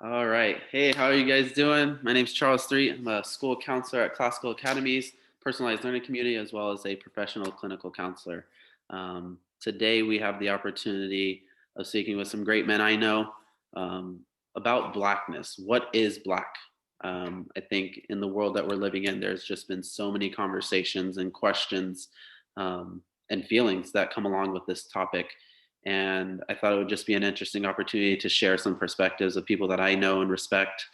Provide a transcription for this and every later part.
All right. Hey, how are you guys doing? My name's Charles Threatt. I'm a school counselor at Classical Academies, personalized learning community, as well as a professional clinical counselor. Today, we have the opportunity of speaking with some great men I know about Blackness. What is Black? I think in the world that we're living in, there's just been so many conversations and questions and feelings that come along with this topic. And I thought it would just be an interesting opportunity to share some perspectives of people that I know and respect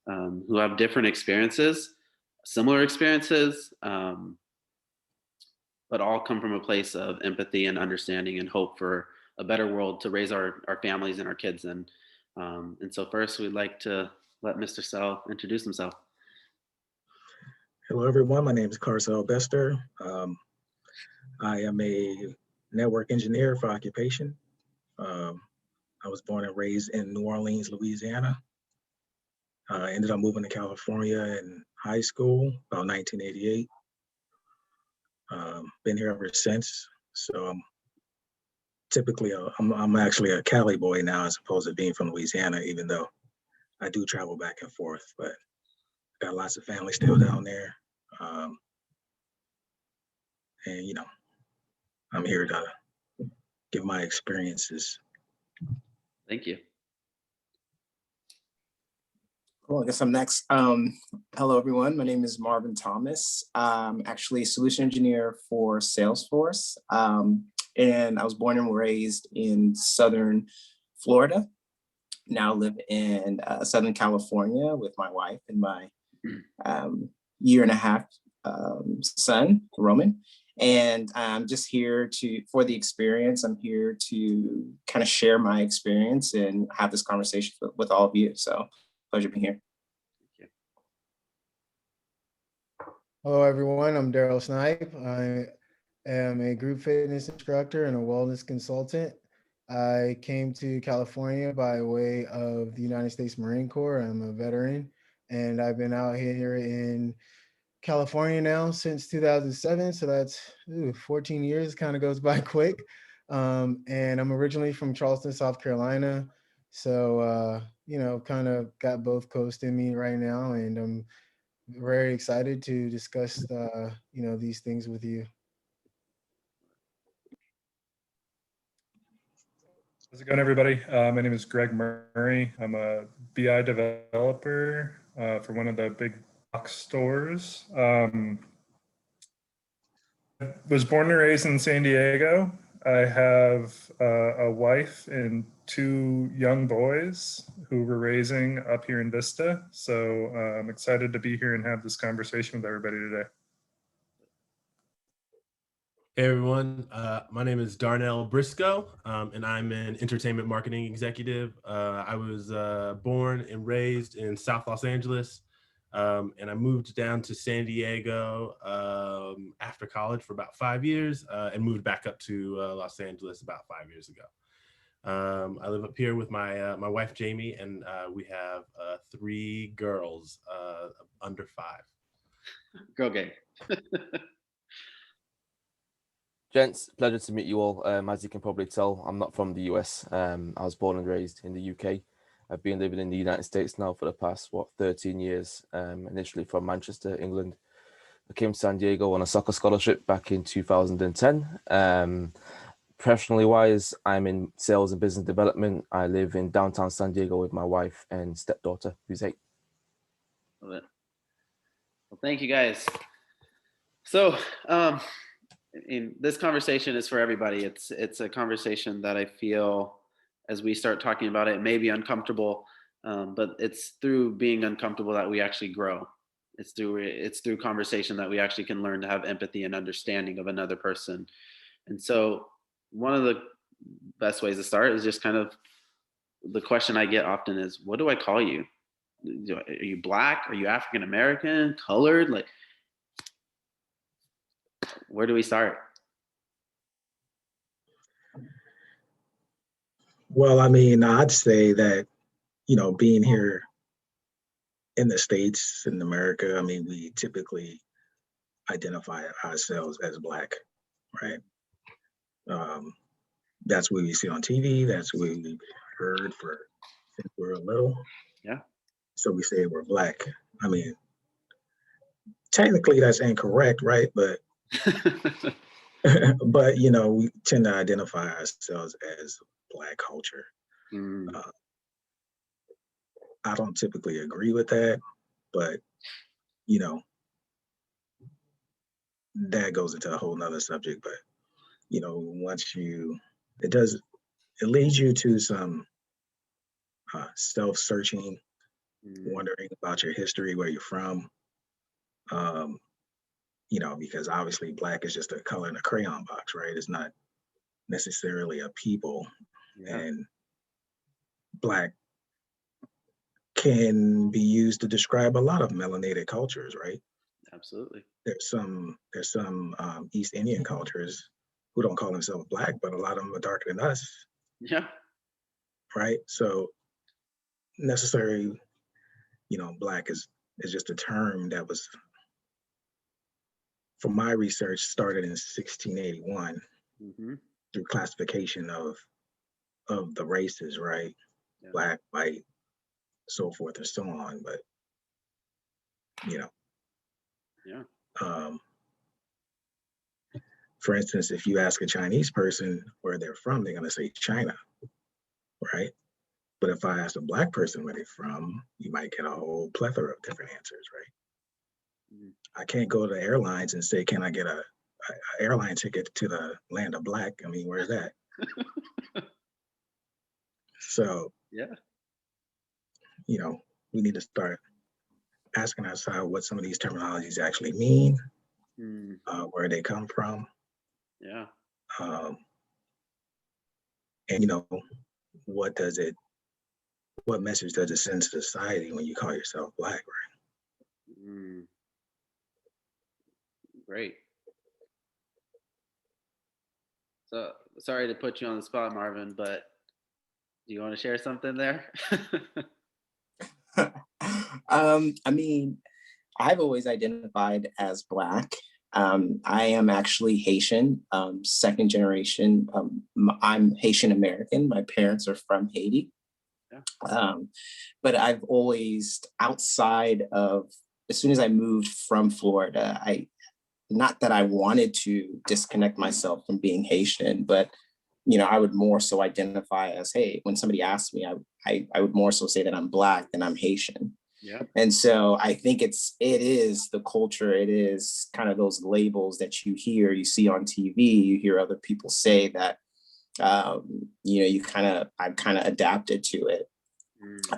who have different experiences, similar experiences, but all come from a place of empathy and understanding and hope for a better world to raise our families and our kids in. And so, first, we'd like to let Mr. Sell introduce himself. Hello, everyone. My name is Carcel Bester. I am a network engineer for occupation. I was born and raised in New Orleans, Louisiana. I ended up moving to California in high school, about 1988. Been here ever since. So I'm actually a Cali boy now, as opposed to being from Louisiana, even though I do travel back and forth, but got lots of family still down there. And, I'm here to give my experiences. Thank you. Cool, I guess I'm next. Hello, everyone. My name is Marvin Thomas. I'm actually a solution engineer for Salesforce. And I was born and raised in Southern Florida. Now live in Southern California with my wife and my year and a half son, Roman. And I'm just here for the experience. I'm here to kind of share my experience and have this conversation with all of you. So pleasure being here. Thank you. Hello, everyone. I'm Daryl Snipe. I am a group fitness instructor and a wellness consultant. I came to California by way of the United States Marine Corps. I'm a veteran, and I've been out here in California now since 2007. So that's 14 years, kind of goes by quick. And I'm originally from Charleston, South Carolina. So, kind of got both coasts in me right now. And I'm very excited to discuss, these things with you. How's it going, everybody? My name is Greg Murray. I'm a BI developer for one of the big box stores. I was born and raised in San Diego. I have a wife and two young boys who we're raising up here in Vista. So I'm excited to be here and have this conversation with everybody today. Hey everyone, my name is Darnell Briscoe, and I'm an entertainment marketing executive. I was born and raised in South Los Angeles, and I moved down to San Diego after college for about 5 years, and moved back up to Los Angeles about 5 years ago. I live up here with my wife Jamie, and we have 3 girls under 5. Girl gang. Gents, pleasure to meet you all. As you can probably tell, I'm not from the US. I was born and raised in the UK. I've been living in the United States now for the past, 13 years, initially from Manchester, England. I came to San Diego on a soccer scholarship back in 2010. Professionally wise, I'm in sales and business development. I live in downtown San Diego with my wife and stepdaughter, who's 8. Love it. Well, thank you guys. So, this conversation is for everybody. It's a conversation that I feel, as we start talking about it, may be uncomfortable, but it's through being uncomfortable that we actually grow. It's through conversation that we actually can learn to have empathy and understanding of another person. And so, one of the best ways to start is just kind of the question I get often is, what do I call you? Are you Black? Are you African American? Colored? Like, where do we start? Well, I mean, I'd say that, being here in the States, in America, I mean, we typically identify ourselves as Black, right? That's what we see on TV. That's what we've heard since we're little. Yeah. So we say we're Black. I mean, technically that's incorrect, right? But but we tend to identify ourselves as Black culture. Mm, I don't typically agree with that, but you know that goes into a whole nother subject. But once it does, it leads you to some self-searching, wondering about your history, where you're from. Um, because obviously Black is just a color in a crayon box, right? It's not necessarily a people. yeah, And Black can be used to describe a lot of melanated cultures, right? absolutely. There's some East Indian cultures who don't call themselves Black, but a lot of them are darker than us, Yeah. right? So necessarily, Black is just a term that was, from my research, started in 1681 Hmm. through classification of the races, right? Yeah. Black, white, so forth and so on. But Yeah. um, for instance, if you ask a Chinese person where they're from, they're gonna say China, right? But if I ask a Black person where they're from, you might get a whole plethora of different answers, right? Mhm. I can't go to airlines and say, can I get a airline ticket to the land of Black? I mean, where's that? So, Yeah. we need to start asking ourselves what some of these terminologies actually mean, Mm, where they come from, yeah. um, and what does it, what message does it send to society when you call yourself Black, right? Mm, great. So sorry to put you on the spot, Marvin, but do you want to share something there? I mean, I've always identified as Black. I am actually Haitian, second generation. I'm Haitian American. My parents are from Haiti. Yeah. But I've always, outside of, as soon as I moved from Florida, not that I wanted to disconnect myself from being Haitian, but I would more so identify as, hey, when somebody asks me, I would more so say that I'm Black than I'm Haitian. Yeah. And so I think it is the culture, it is kind of those labels that you see on TV, you hear other people say that, I've kind of adapted to it.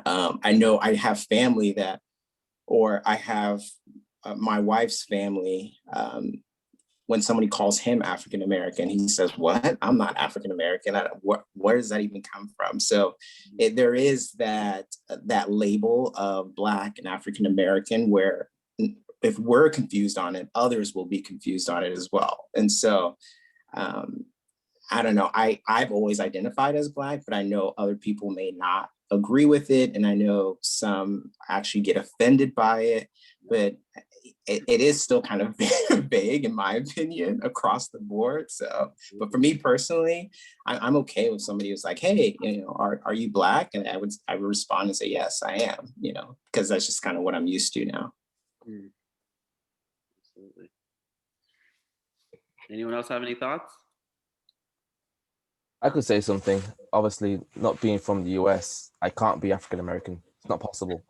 I know I have family that, or I have my wife's family, when somebody calls him African American, he says, "What? I'm not African American. Where does that even come from?" So there is that label of Black and African American, where if we're confused on it, others will be confused on it as well. And so I don't know. I've always identified as Black, but I know other people may not agree with it, and I know some actually get offended by it. But it is still kind of vague, in my opinion, across the board. So, but for me personally, I'm okay with somebody who's like, "Hey, are you Black?" And I would respond and say, "Yes, I am." Because that's just kind of what I'm used to now. Mm, absolutely. Anyone else have any thoughts? I could say something. Obviously, not being from the US, I can't be African American. It's not possible.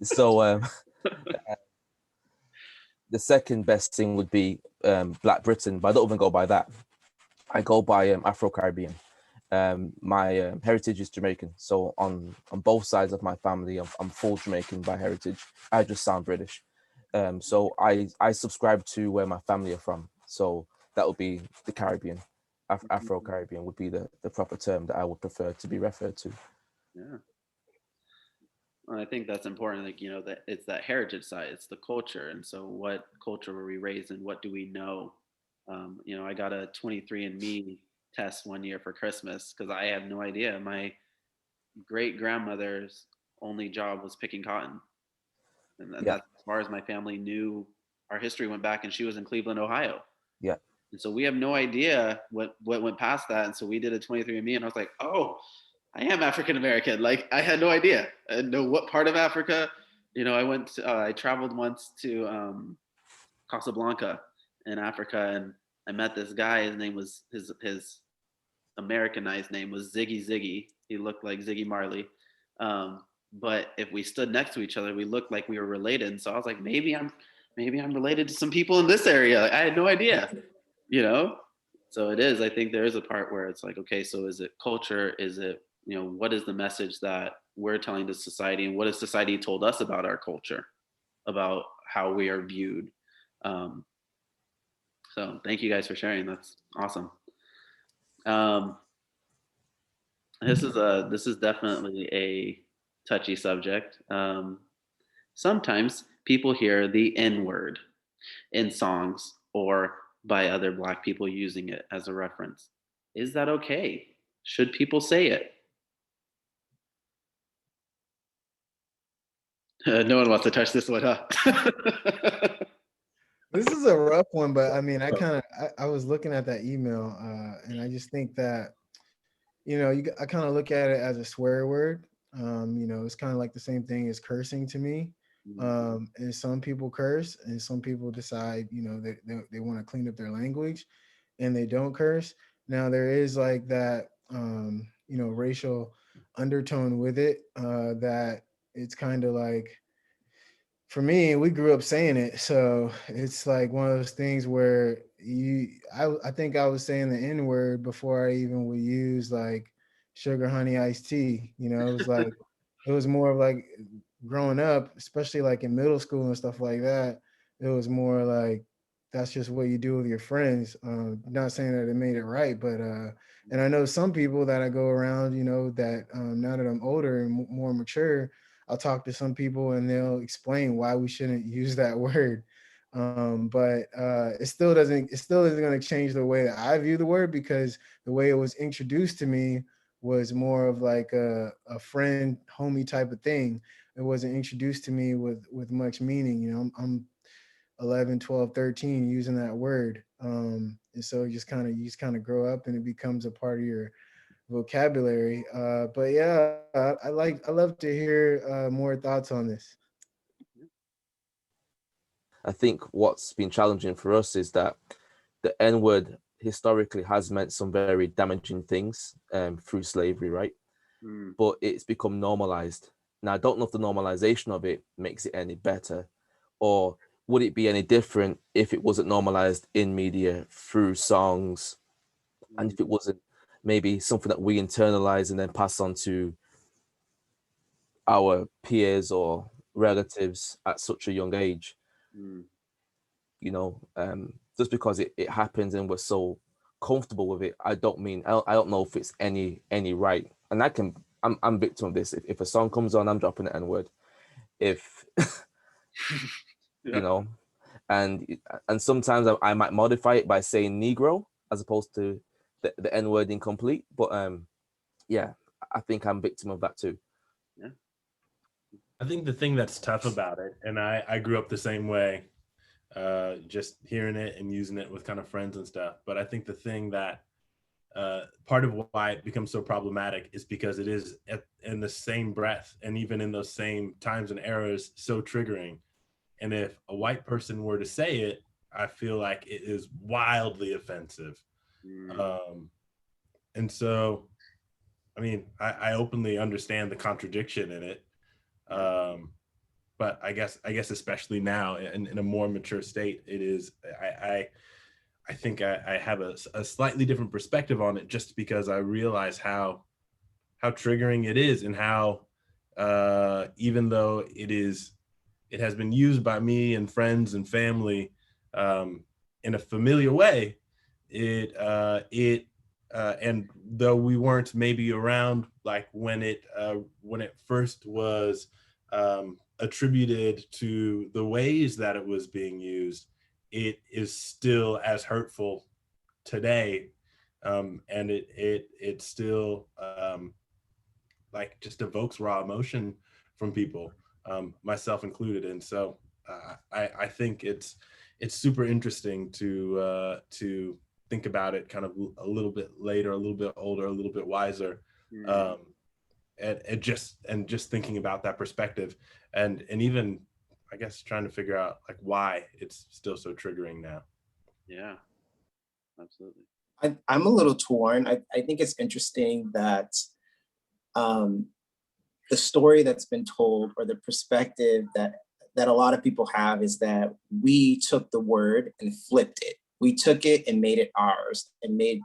so the second best thing would be Black Britain, but I don't even go by that. I go by Afro-Caribbean. My heritage is Jamaican, so on both sides of my family, I'm full Jamaican by heritage. I just sound British. So I subscribe to where my family are from. So that would be the Caribbean. Afro-Caribbean would be the proper term that I would prefer to be referred to. Yeah. Well, I think that's important. Like, that it's that heritage side, it's the culture. And so what culture were we raised in? What do we know? I got a 23andMe test one year for Christmas because I had no idea. My great grandmother's only job was picking cotton. And Yeah, that's as far as my family knew. Our history went back, and she was in Cleveland, Ohio. yeah, And so we have no idea what went past that. And so we did a 23andMe, and I was like, oh, I am African American. Like I had no idea. I didn't know what part of Africa. I traveled once to Casablanca in Africa, and I met this guy. His name was his Americanized name was Ziggy Ziggy. He looked like Ziggy Marley. But if we stood next to each other, we looked like we were related. And so I was like, maybe I'm related to some people in this area. Like, I had no idea, you know? So it is. I think there is a part where it's like, okay, so is it culture? Is it, what is the message that we're telling to society, and what has society told us about our culture, about how we are viewed? Um, so thank you guys for sharing. That's awesome. This is definitely a touchy subject. Sometimes people hear the N word in songs or by other Black people using it as a reference. Is that okay? Should people say it? No one wants to touch this one, huh? This is a rough one, but I mean, I was looking at that email, and I just think that, I kind of look at it as a swear word. It's kind of like the same thing as cursing to me. And some people curse, and some people decide, they want to clean up their language, and they don't curse. Now there is like that, racial undertone with it, that it's kind of like, for me, we grew up saying it, so it's like one of those things where I think I was saying the N word before I even would use like sugar honey iced tea. It was like, it was more of like growing up, especially like in middle school and stuff like that. It was more like that's just what you do with your friends. Not saying that it made it right, but and I know some people that I go around, that now that I'm older and more mature, I'll talk to some people and they'll explain why we shouldn't use that word. But it still isn't going to change the way that I view the word, because the way it was introduced to me was more of like a friend, homie type of thing. It wasn't introduced to me with much meaning. I'm 11, 12, 13 using that word. And so you just kind of grow up and it becomes a part of your vocabulary. But yeah, I love to hear more thoughts on this. I think what's been challenging for us is that the N word historically has meant some very damaging things through slavery, right? But it's become normalized. Now, I don't know if the normalization of it makes it any better, or would it be any different if it wasn't normalized in media through songs, and if it wasn't maybe something that we internalize and then pass on to our peers or relatives at such a young age. Just because it happens and we're so comfortable with it, I don't know if it's any right. And I'm victim of this. If a song comes on, I'm dropping the N-word. If Yeah. And sometimes I might modify it by saying Negro as opposed to the N-word incomplete. But yeah, I think I'm victim of that too. Yeah. I think the thing that's tough about it, and I grew up the same way, just hearing it and using it with kind of friends and stuff. But I think the thing that part of why it becomes so problematic is because it is in the same breath and even in those same times and eras so triggering. And if a white person were to say it, I feel like it is wildly offensive. And so, I mean, I openly understand the contradiction in it. But I guess especially now in a more mature state, it is, I think I have a slightly different perspective on it, just because I realize how triggering it is, and how even though it has been used by me and friends and family in a familiar way, and though we weren't maybe around like when it first was attributed to the ways that it was being used, it is still as hurtful today, and it still like just evokes raw emotion from people, myself included. And so I think it's super interesting to think about it kind of a little bit later, a little bit older, a little bit wiser, and just thinking about that perspective, and even I guess trying to figure out like why it's still so triggering now. Yeah, absolutely. I'm a little torn. I think it's interesting that the story that's been told, or the perspective that a lot of people have, is that we took the word and flipped it. We took it and made it ours, and made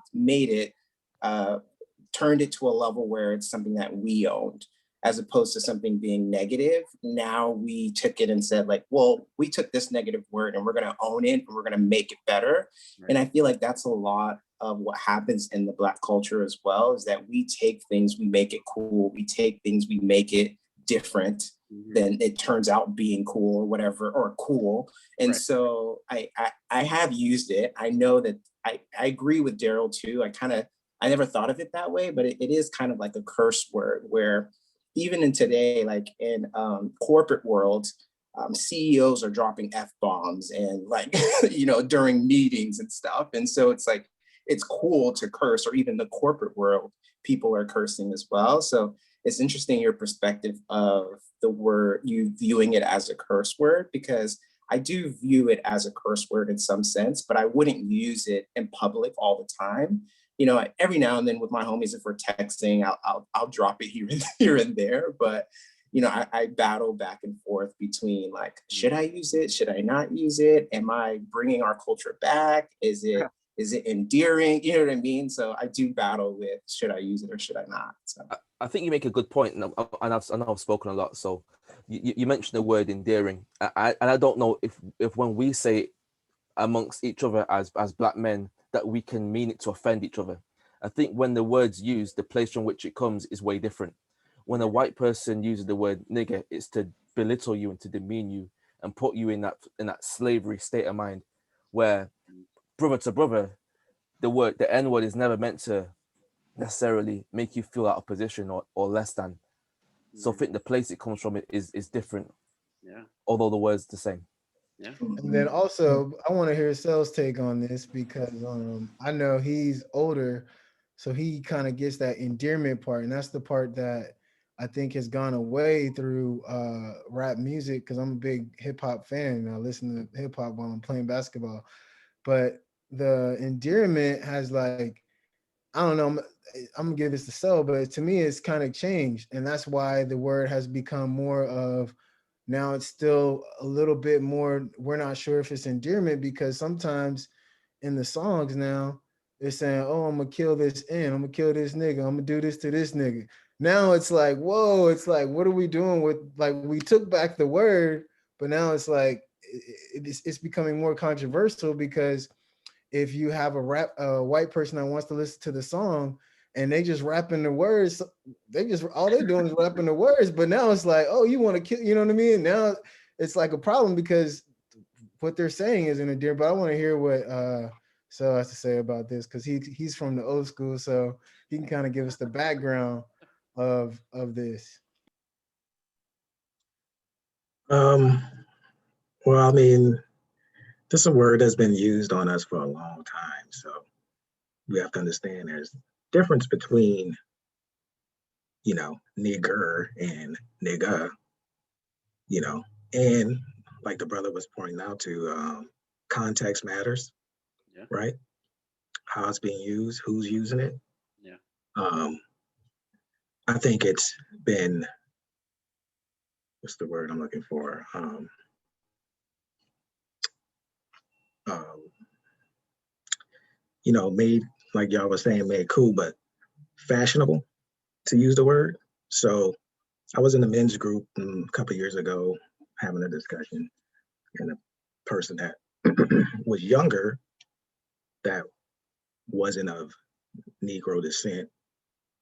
it turned it to a level where it's something that we owned, as opposed to something being negative. Now we took it and said, like, well, we took this negative word and we're going to own it and we're going to make it better. Right. And I feel like that's a lot of what happens in the Black culture as well, is that we take things, we make it cool. We take things, we make it different than it turns out being cool, or whatever, or cool. And Right. so I have used it. I know that I agree with Daryl too. I never thought of it that way, but it is kind of like a curse word, where even in today, like in corporate world, CEOs are dropping F-bombs and like, during meetings and stuff. And so it's like, it's cool to curse, or even the corporate world, people are cursing as well. So it's interesting your perspective of the word, you viewing it as a curse word, because I do view it as a curse word in some sense, but I wouldn't use it in public all the time. Every now and then with my homies, if we're texting, I'll drop it here and there. But I battle back and forth between, like, should I use it? Should I not use it? Am I bringing our culture back? Is it endearing? You know what I mean? So I do battle with, should I use it or should I not? So I think you make a good point, and I know I've spoken a lot. So you mentioned the word endearing, and I don't know if when we say it amongst each other as Black men, that we can mean it to offend each other. I think when the word's used, the place from which it comes is way different. When a white person uses the word nigger, it's to belittle you and to demean you and put you in that slavery state of mind, where brother to brother, the N word is never meant to necessarily make you feel out of position or less than. So I think the place it comes from is different. Yeah. Although the word's the same. Yeah. And then also, I want to hear Sel's take on this, because I know he's older, so he kind of gets that endearment part, and that's the part that I think has gone away through rap music, because I'm a big hip hop fan and I listen to hip hop while I'm playing basketball. But the endearment has, like, I don't know, I'm gonna give this to Sel, but to me it's kind of changed, and that's why the word has become more of, now it's still a little bit more, we're not sure if it's endearment, because sometimes in the songs now they're saying, oh, I'm gonna kill this I'm gonna kill this nigga, I'm gonna do this to this nigga. Now it's like, whoa, it's like, what are we doing with, like, we took back the word, but now it's like it's becoming more controversial, because if you have a white person that wants to listen to the song and they just rapping the words, all they're doing is rapping the words. But now it's like, oh, you want to kill, you know what I mean? Now it's like a problem, because what they're saying isn't endearing. But I want to hear what Sel has to say about this, because he's from the old school, so he can kind of give us the background of this. Well, I mean, this is a word that's been used on us for a long time. So we have to understand there's difference between, nigger and nigga, and like the brother was pointing out to, context matters, Yeah. right? How it's being used, who's using it. Yeah. I think it's been, what's the word I'm looking for? Made, like y'all was saying, made cool, but fashionable, to use the word. So I was in a men's group a couple of years ago having a discussion, and a person that was younger, that wasn't of Negro descent,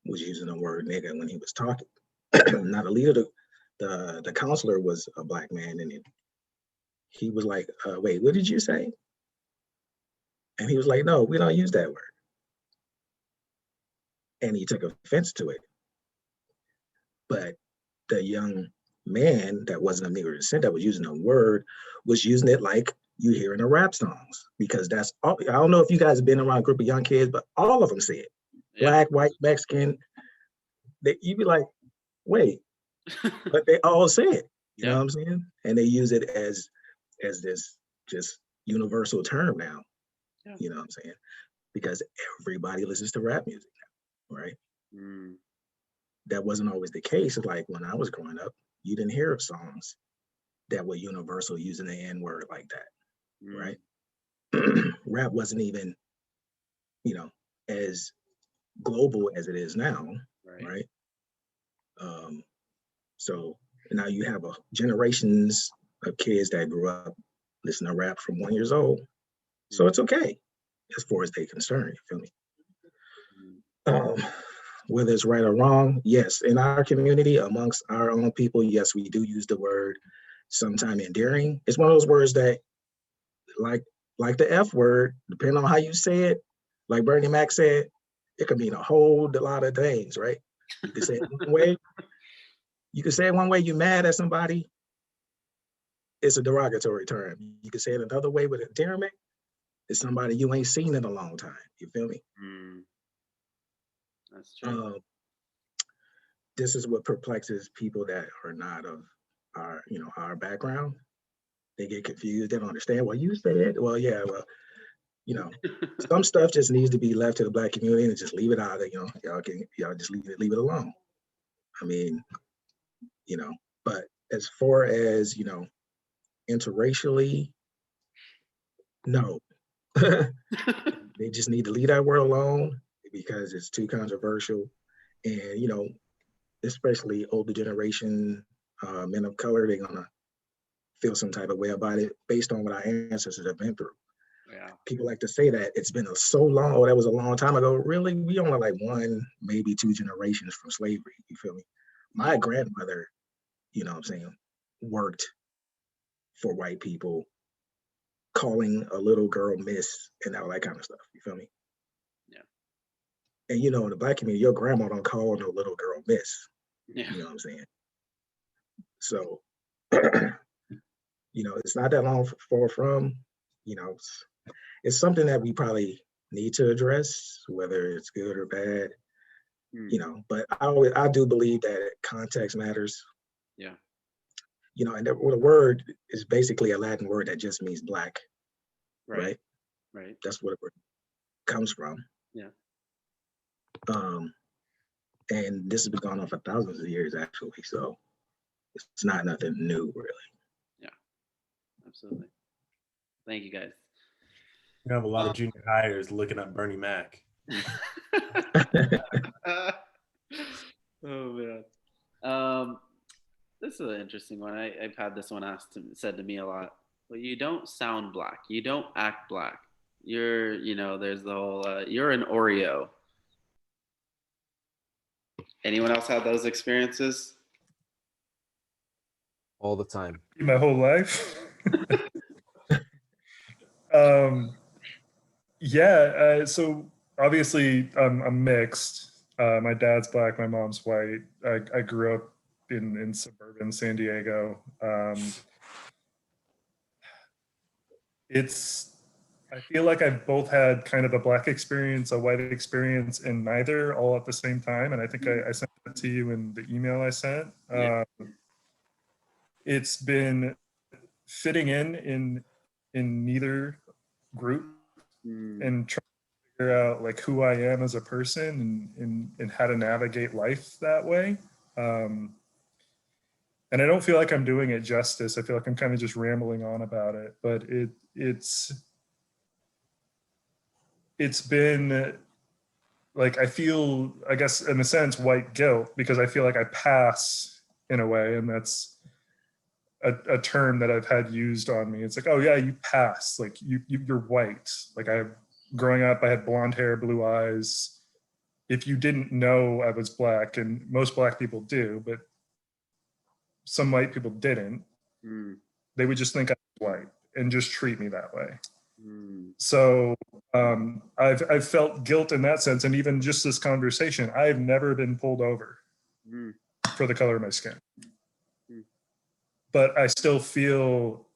was using the word nigga when he was talking. Now the leader, the counselor, was a Black man, and he was like, wait, what did you say? And he was like, no, we don't use that word. And he took offense to it. But the young man that wasn't of Negro descent, that was using the word, was using it like you hear in the rap songs, because that's all. I don't know if you guys have been around a group of young kids, but all of them say it. Yeah. Black, white, Mexican. You'd be like, wait, but they all say it. You know Yeah. what I'm saying? And they use it as this just universal term now. Yeah. You know what I'm saying? Because everybody listens to rap music now, right? Mm, That wasn't always the case. Like when I was growing up, you didn't hear of songs that were universal using the N word like that, mm, right? Rap wasn't even, as global as it is now, right. right? So now you have a generations of kids that grew up listening to rap from 1 years old. So it's okay as far as they're concerned, you feel me? Whether it's right or wrong, yes. In our community, amongst our own people, yes, we do use the word sometime endearing. It's one of those words that, like the F word, depending on how you say it, like Bernie Mac said, it could mean a whole lot of things, right? You could say it one way. You could say it one way, you're mad at somebody, it's a derogatory term. You could say it another way with endearment, it's somebody you ain't seen in a long time. You feel me? That's true. This is what perplexes people that are not of our background. They get confused. They don't understand. Well, you said, well, yeah, well, some stuff just needs to be left to the Black community and just leave it out. Y'all just leave it alone. I mean, but as far as interracially, no. They just need to leave that word alone because it's too controversial. And especially older generation men of color, they're gonna feel some type of way about it based on what our ancestors have been through. Yeah. People like to say that it's been so long. Oh, that was a long time ago. Really, we only like one, maybe two generations from slavery. You feel me? My grandmother, what I'm saying, worked for white people, calling a little girl miss and all that kind of stuff. You feel me? Yeah. And in the Black community, your grandma don't call no little girl miss. Yeah. You know what I'm saying? So, it's not that long far from, it's something that we probably need to address, whether it's good or bad, but I do believe that context matters. Yeah. And the word is basically a Latin word that just means Black, right? Right. That's what it comes from. Yeah. And this has been going on for thousands of years, actually. So it's not nothing new, really. Yeah. Absolutely. Thank you, guys. We have a lot of junior hires looking up Bernie Mac. Oh man. This is an interesting one. I've had this one said to me a lot. Well, you don't sound Black. You don't act Black. You're, there's the whole, you're an Oreo. Anyone else have those experiences? All the time. My whole life. So obviously I'm mixed. My dad's Black, my mom's white. I grew up in suburban San Diego. I feel like I've both had kind of a Black experience, a white experience, and neither all at the same time. And I think I sent that to you in the email I sent. Yeah. It's been fitting in neither group and trying to figure out like who I am as a person and how to navigate life that way. And I don't feel like I'm doing it justice. I feel like I'm kind of just rambling on about it, but it's been like, I feel, I guess in a sense, white guilt, because I feel like I pass in a way, and that's a term that I've had used on me. It's like, oh yeah, you pass, like you're white. Like growing up, I had blonde hair, blue eyes. If you didn't know I was Black, and most Black people do, but some white people didn't, they would just think I was white and just treat me that way. So I've felt guilt in that sense. And even just this conversation, I've never been pulled over for the color of my skin. But I still feel,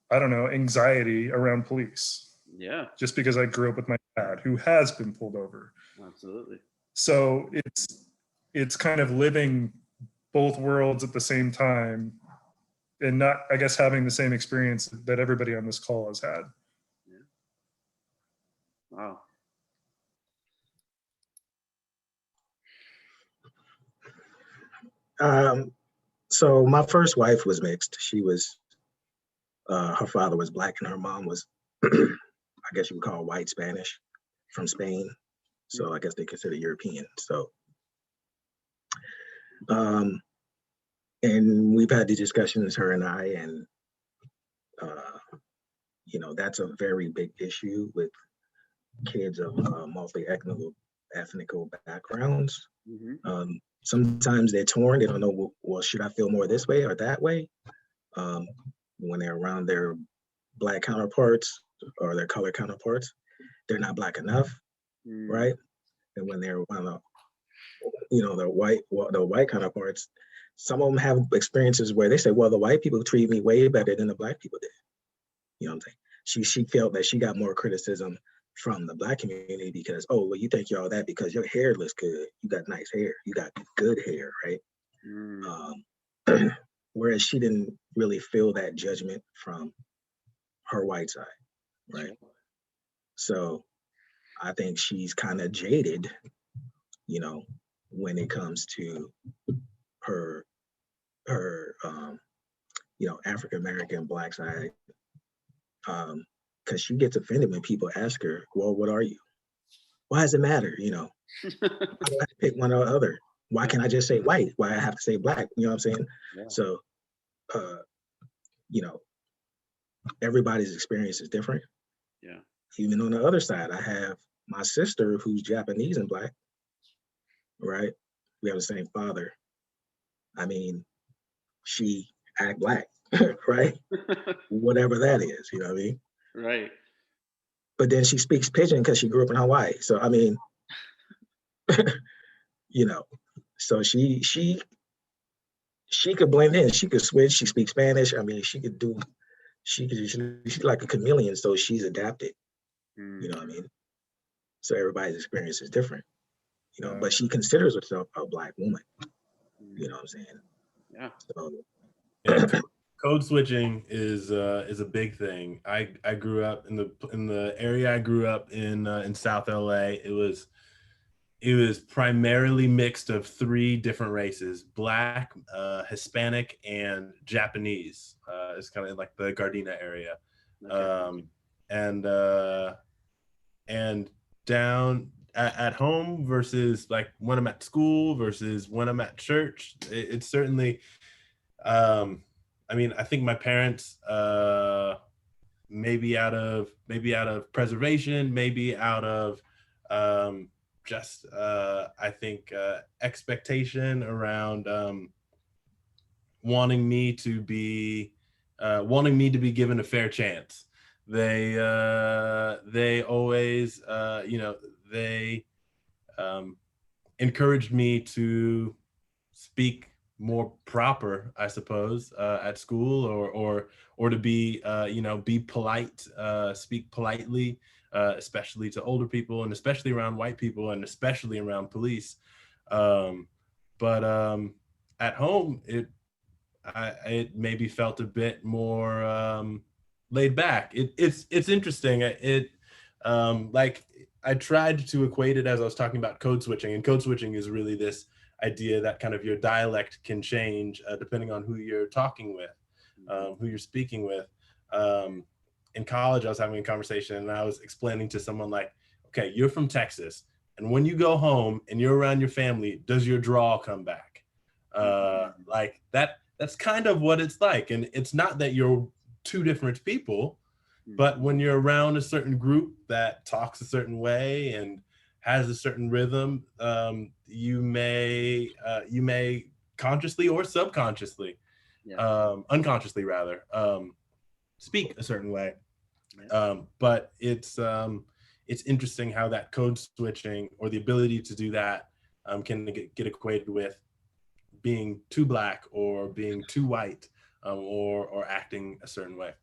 I don't know, anxiety around police. Yeah. Just because I grew up with my dad who has been pulled over. Absolutely. So it's kind of living both worlds at the same time and not, I guess, having the same experience that everybody on this call has had. Wow. So my first wife was mixed. She was, her father was Black and her mom was, I guess you would call white Spanish from Spain. So I guess they consider European. So, and we've had the discussions, her and I, and, you know, that's a very big issue with kids of multi-ethnic backgrounds. Sometimes they're torn. They don't know, well, should I feel more this way or that way? When they're around their Black counterparts or their color counterparts, they're not Black enough, right? And when they're around, you know, the white counterparts, some of them have experiences where they say, well, the white people treat me way better than the Black people did. You know what I'm saying? She felt that she got more criticism from the Black community because, oh, well, you think you're all that because your hair looks good. You got nice hair. You got good hair, right? Whereas she didn't really feel that judgment from her white side, right? So I think she's kind of jaded, you know, when it comes to her you know, African-American Black side, because she gets offended when people ask her, well, what are you? Why does it matter? You know, I don't have to pick one or the other. Why can't I just say white? Why I have to say Black? You know what I'm saying? Yeah. So, you know, everybody's experience is different. Yeah. Even on the other side, I have my sister who's Japanese and Black, right? We have the same father. I mean, she act Black, right? Whatever that is, you know what I mean? Right. But then she speaks Pidgin because she grew up in Hawaii. So I mean, you know, so she could blend in. She could switch. She speaks Spanish. I mean, she's like a chameleon. So she's adapted. You know what I mean? So everybody's experience is different. You know, but she considers herself a Black woman. You know what I'm saying? Yeah. So, yeah, code switching is a big thing. I grew up in the area I grew up in South LA. It was primarily mixed of 3 different races: Black, Hispanic, and Japanese. It's kind of like the Gardena area. Okay. And down at home versus like when I'm at school versus when I'm at church, it's certainly, I mean, I think my parents, maybe out of preservation, maybe out of just I think expectation around wanting me to be given a fair chance. They always you know, they encouraged me to speak more proper, I suppose, at school, or to be you know, be polite, speak politely, especially to older people, and especially around white people, and especially around police. But at home, it maybe felt a bit more laid back. It's interesting. Like, I tried to equate it as I was talking about code switching, and code switching is really this idea that kind of your dialect can change depending on who you're talking with, who you're speaking with. In college, I was having a conversation and I was explaining to someone like, okay, you're from Texas, and when you go home and you're around your family, does your drawl come back? Like that's kind of what it's like. And it's not that you're 2 different people, but when you're around a certain group that talks a certain way and has a certain rhythm, you may consciously or subconsciously, unconsciously rather, speak a certain way. But it's interesting how that code switching, or the ability to do that, can get equated with being too Black or being too white, or acting a certain way.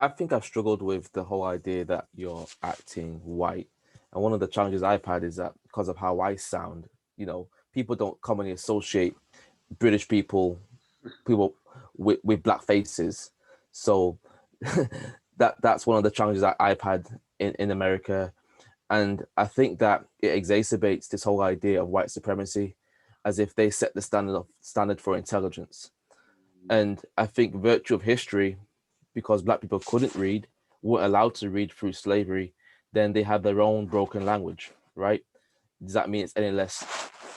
I think I've struggled with the whole idea that you're acting white. And one of the challenges I've had is that because of how I sound, people don't commonly associate British people with black faces. So that's one of the challenges that I've had in America. And I think that it exacerbates this whole idea of white supremacy, as if they set the standard for intelligence. And I think virtue of history, because black people couldn't read, weren't allowed to read through slavery, then they have their own broken language, right? Does that mean it's any less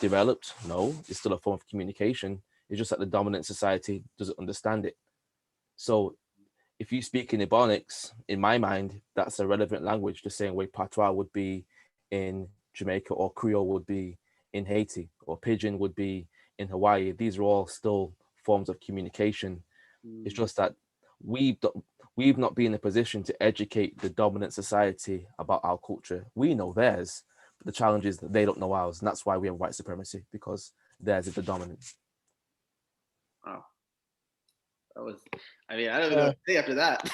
developed? No, it's still a form of communication. It's just that the dominant society doesn't understand it. So if you speak in Ebonics, in my mind, that's a relevant language, the same way Patois would be in Jamaica, or Creole would be in Haiti, or Pidgin would be in Hawaii. These are all still forms of communication. It's just that we've not been in a position to educate the dominant society about our culture. We know theirs, but the challenge is that they don't know ours, and that's why we have white supremacy, because theirs is the dominant. Wow. That was, I mean, I don't even know what to say after that.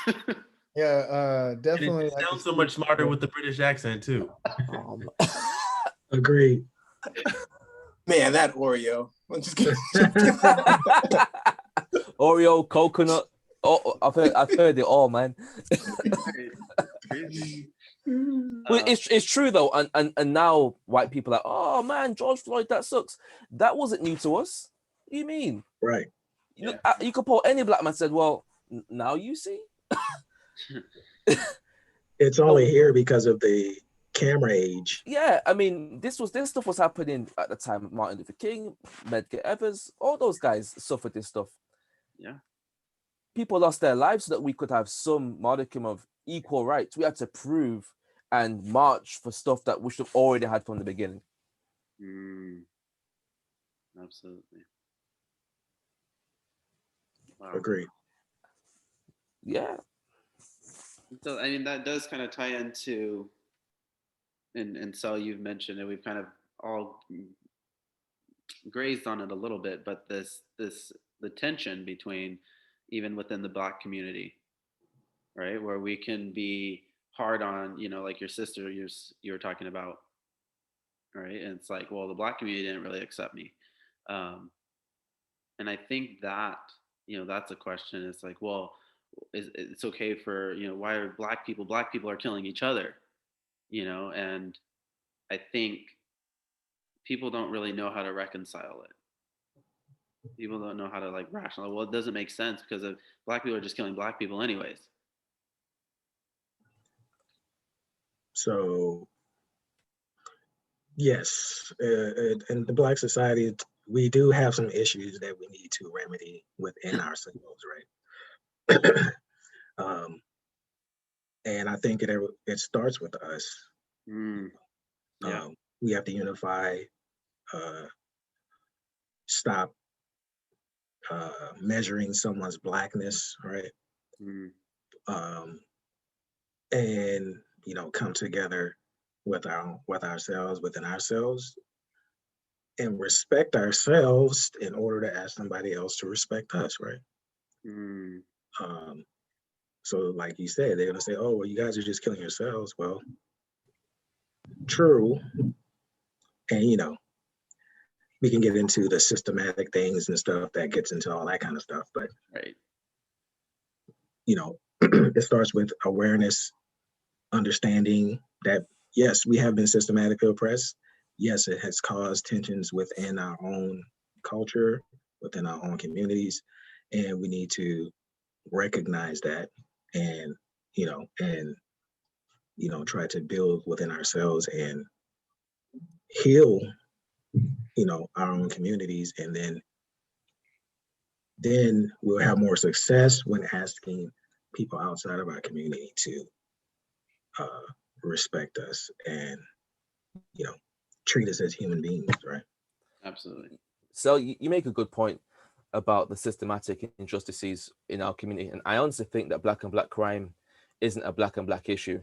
Yeah, definitely. It sounds so much smarter with the British accent too. Agreed. Man, that Oreo. I'm just kidding. Oreo, coconut. Oh, I've heard it all, man. Well, it's true though, and now white people are like, oh man, George Floyd, that sucks. That wasn't new to us. What do you mean? Right. You could pull any black man said, well, now you see. It's only here because of the camera age. Yeah, I mean, this stuff was happening at the time of Martin Luther King, Medgar Evers, all those guys suffered this stuff. Yeah. People lost their lives so that we could have some modicum of equal rights. We had to prove and march for stuff that we should have already had from the beginning. Absolutely. Wow. Agreed. Yeah. So, I mean, that does kind of tie into, and so you've mentioned it, we've kind of all grazed on it a little bit, but the tension between, even within the Black community, right, where we can be hard on, like your sister you were talking about, right, and it's like, well, the Black community didn't really accept me, and I think that, that's a question. It's like, well, it's okay for, why are black people are killing each other, and I think people don't really know how to reconcile it. People don't know how to rationalize. Well, it doesn't make sense because of black people are just killing black people anyways. So yes, in the Black society, we do have some issues that we need to remedy within ourselves, right? And I think it starts with us. Yeah. We have to unify, stop measuring someone's blackness, right? And come together within ourselves, and respect ourselves in order to ask somebody else to respect us, right? So like you said, they're gonna say, oh, well, you guys are just killing yourselves. Well, true. And we can get into the systematic things and stuff that gets into all that kind of stuff, but right. It starts with awareness, understanding that yes, we have been systematically oppressed. Yes, it has caused tensions within our own culture, within our own communities, and we need to recognize that and try to build within ourselves and heal our own communities, and then we'll have more success when asking people outside of our community to respect us and treat us as human beings, right? Absolutely. So you make a good point about the systematic injustices in our community, and I honestly think that black and black crime isn't a black and black issue.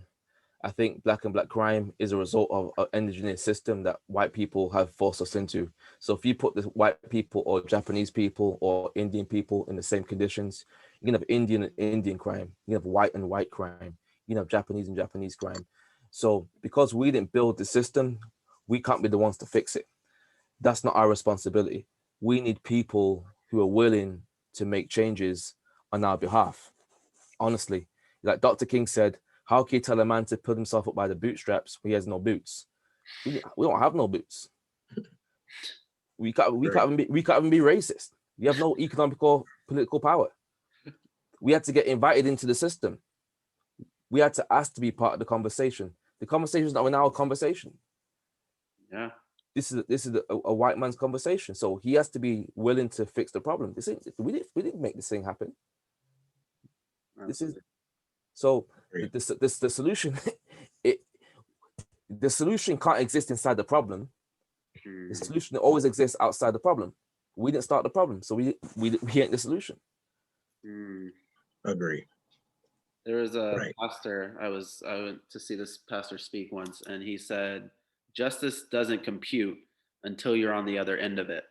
I think black and black crime is a result of an engineered system that white people have forced us into. So if you put the white people or Japanese people or Indian people in the same conditions, you can have Indian and Indian crime, you can have white and white crime, you can have Japanese and Japanese crime. So because we didn't build the system, we can't be the ones to fix it. That's not our responsibility. We need people who are willing to make changes on our behalf. Honestly, like Dr. King said, how can you tell a man to pull himself up by the bootstraps when he has no boots? We don't have no boots. We can't even be racist. We have no economic or political power. We had to get invited into the system. We had to ask to be part of the conversation. The conversation is not in our conversation. Yeah. This is a white man's conversation. So he has to be willing to fix the problem. We didn't make this thing happen. This is so the solution. The solution can't exist inside the problem. The solution always exists outside the problem. We didn't start the problem, so we ain't the solution. Agree. There was a pastor, I went to see this pastor speak once, and he said, justice doesn't compute until you're on the other end of it.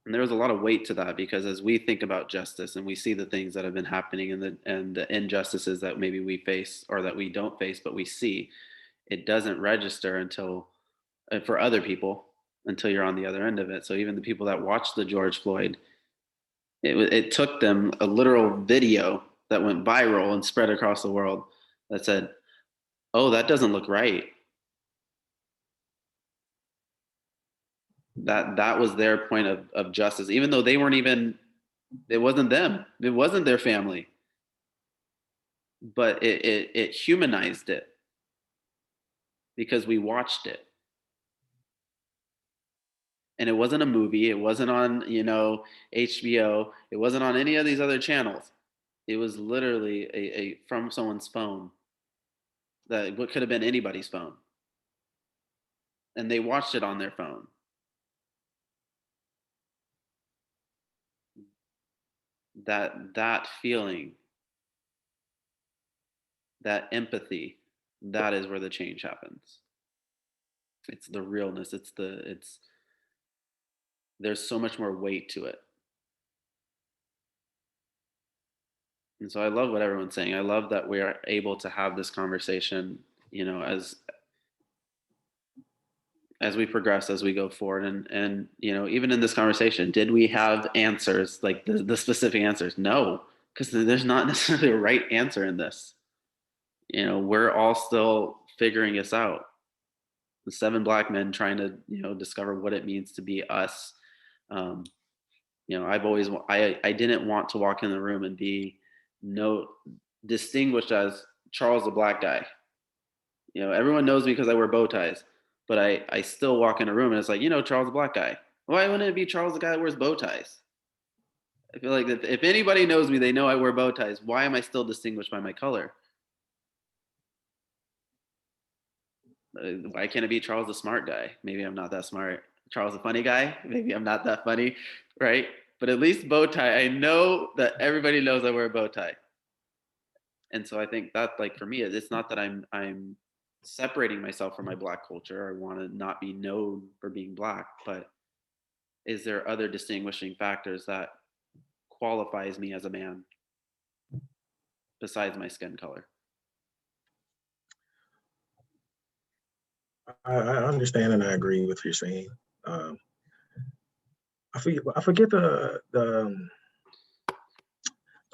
And there was a lot of weight to that, because as we think about justice and we see the things that have been happening and the injustices that maybe we face or that we don't face, but we see, it doesn't register until, for other people, until you're on the other end of it. So even the people that watched the George Floyd, it took them a literal video that went viral and spread across the world that said, oh, that doesn't look right. That was their point of justice, even though they weren't even, it wasn't them, it wasn't their family, but it humanized it because we watched it. And it wasn't a movie, it wasn't on, HBO, it wasn't on any of these other channels. It was literally a from someone's phone, that what could have been anybody's phone, and they watched it on their phone. That feeling, that empathy, that is where the change happens. It's the realness, there's so much more weight to it. And so I love what everyone's saying. I love that we are able to have this conversation, as we progress, as we go forward. And even in this conversation, did we have answers, like the specific answers? No, because there's not necessarily a right answer in this. We're all still figuring this out. The 7 Black men trying to, discover what it means to be us. I didn't want to walk in the room and be distinguished as Charles the Black guy. Everyone knows me because I wear bow ties, but I still walk in a room and it's like, Charles the Black guy. Why wouldn't it be Charles the guy that wears bow ties? I feel like if anybody knows me, they know I wear bow ties. Why am I still distinguished by my color? Why can't it be Charles the smart guy? Maybe I'm not that smart. Charles the funny guy? Maybe I'm not that funny, right? But at least bow tie, I know that everybody knows I wear a bow tie. And so I think that, like, for me, it's not that I'm separating myself from my Black culture. I want to not be known for being Black, but is there other distinguishing factors that qualifies me as a man besides my skin color? I understand and I agree with what you're saying. I forget the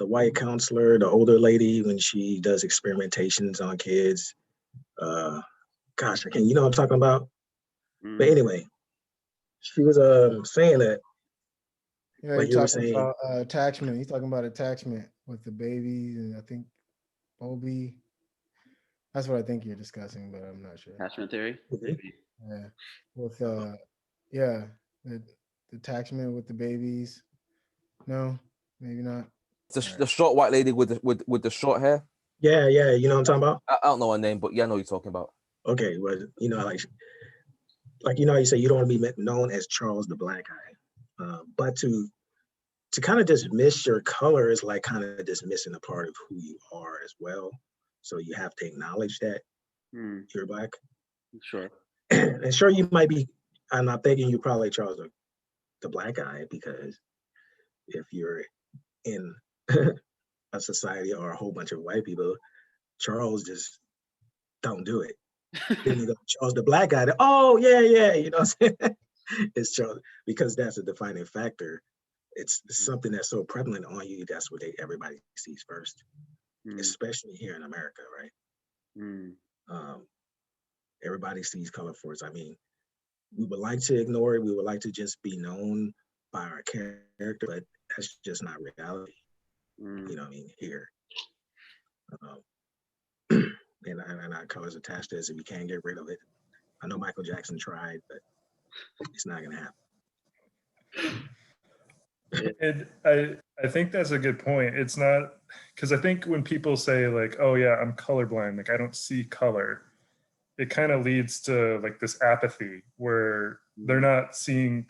white counselor, the older lady, when she does experimentations on kids. Gosh, I can't. You know what I'm talking about? But anyway, she was saying that. Yeah, like you were saying about attachment. He's talking about attachment with the babies, and I think Bobby. That's what I think you're discussing, but I'm not sure. Attachment theory? Maybe. Yeah. With the attachment with the babies. No, maybe not. The short white lady with the short hair. Yeah, you know what I'm talking about? I don't know her name, but yeah, I know what you're talking about. Okay, well, like you say, you don't want to be known as Charles the Black guy, but to kind of dismiss your color is like kind of dismissing a part of who you are as well. So you have to acknowledge that you're Black. Sure. And sure, you might be. I'm not thinking you're probably Charles the Black guy, because if you're in a society or a whole bunch of white people, Charles just don't do it. Then you go, Charles, the black guy, oh, yeah, yeah, you know what I'm saying? It's Charles, because that's a defining factor. It's something that's so prevalent on you. That's what everybody sees first, especially here in America, right? Everybody sees color first. I mean, we would like to ignore it. We would like to just be known by our character, but that's just not reality. You know what I mean? Here. And our colors attached to us, and we can't get rid of it. I know Michael Jackson tried, but it's not going to happen. And I think that's a good point. It's not, because I think when people say like, oh yeah, I'm colorblind, like I don't see color, it kind of leads to like this apathy where they're saying